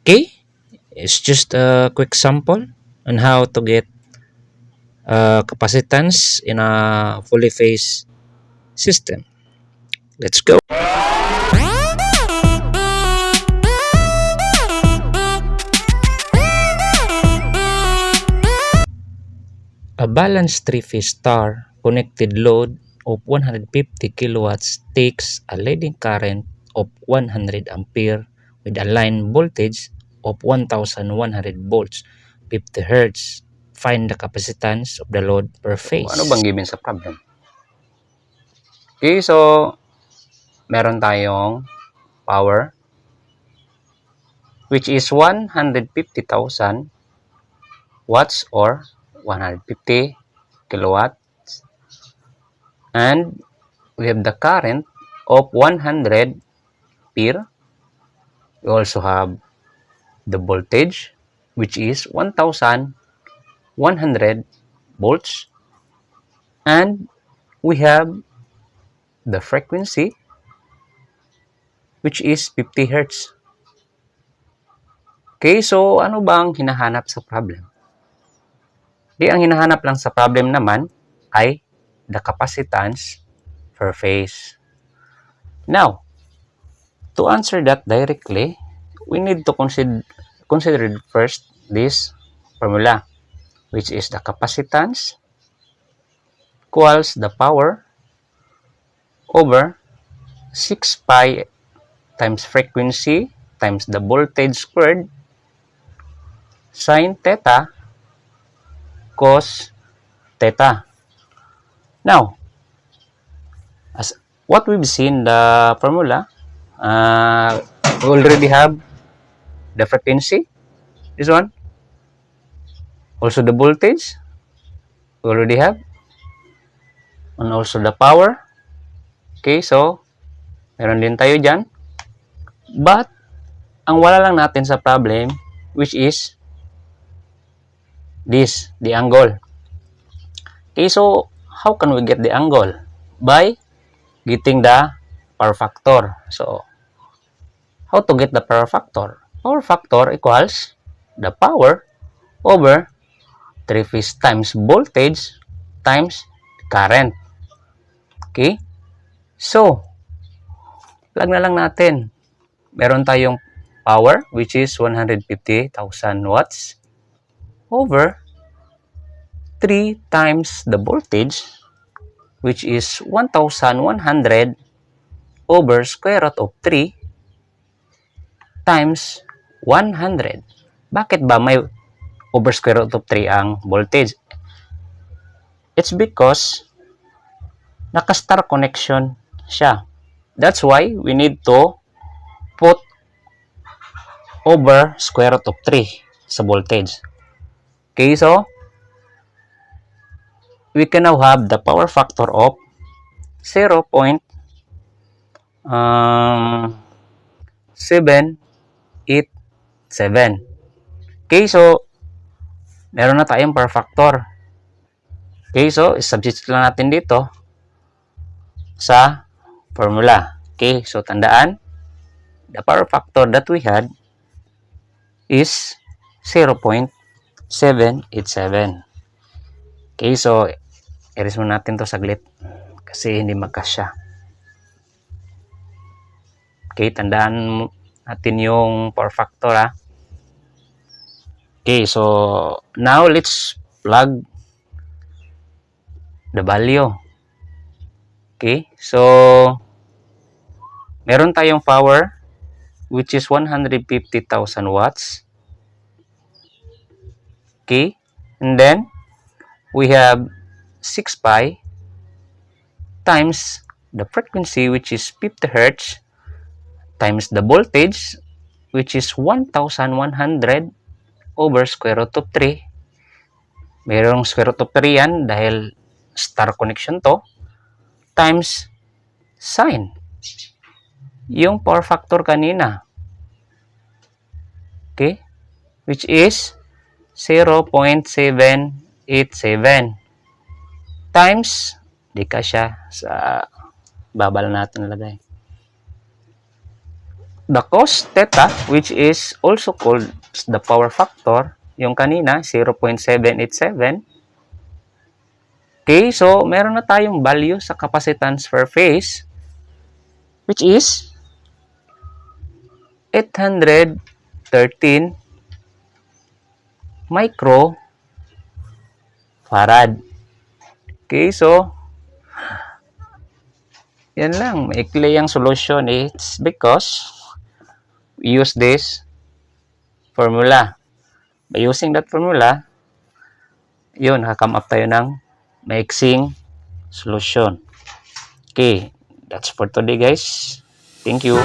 Okay, it's just a quick sample on how to get capacitance in a fully phase system. Let's go. A balanced three-phase star connected load of 150 kilowatts takes a leading current of 100 ampere with a line voltage of 1100 volts, 50 hertz. Find the capacitance of the load per So, ano phase. bang given sa problem? Okay, so meron tayong power which is 150,000 watts or 150 kilowatts, and we have the current of 100 ampere. We also have the voltage which is 1100 volts, and we have the frequency which is 50 hertz. Okay, so ano bang hinahanap sa problem? Di ang hinahanap lang sa problem naman ay the capacitance per phase. Now, to answer that directly, we need to consider first this formula, which is the capacitance equals the power over 6 pi times frequency times the voltage squared sine theta cos theta. Now, as what we've seen the formula, we already have the frequency, this one, also the voltage, we already have, and also the power. Okay, so meron din tayo dyan. But, ang wala lang natin sa problem, which is this, the angle. Okay, so how can we get the angle? By getting the power factor. So, how to get the power factor? Power factor equals the power over 3 phase times voltage times current. Okay? So, plug na lang natin. Meron tayong power which is 150,000 watts over 3 times the voltage which is 1,100 over square root of 3 times 100. Bakit ba may over square root of 3 ang voltage? It's because naka-star connection siya. That's why we need to put over square root of 3 sa voltage. Okay, so we can now have the power factor of 0.787. Okay, so meron na tayong power factor. Okay, so substitute lang natin dito sa formula. Okay, so tandaan, the power factor that we had is 0.787. Okay, so erase mo natin to saglit kasi hindi magkasya. Okay, tandaan natin yung power factor ha. Okay, so now let's plug the value. Okay, so meron tayong power which is 150,000 watts. Okay, and then we have 6 pi times the frequency which is 50 hertz times the voltage which is 1,100 over square root of 3. Mayroong square root of 3 yan dahil star connection to, times sine yung power factor kanina. Okay? Which is 0.787 times, di ka siya sa babala natin nalagay. the cos theta, which is also called the power factor, yung kanina, 0.787. Okay, so meron na tayong value sa capacitance per phase, which is 813 microfarad. Okay, so yan lang. Maikli ang solution. It's because we use this formula. By using that formula, yun, nakakam up tayo ng maiksing solution. Okay, that's for today guys. Thank you.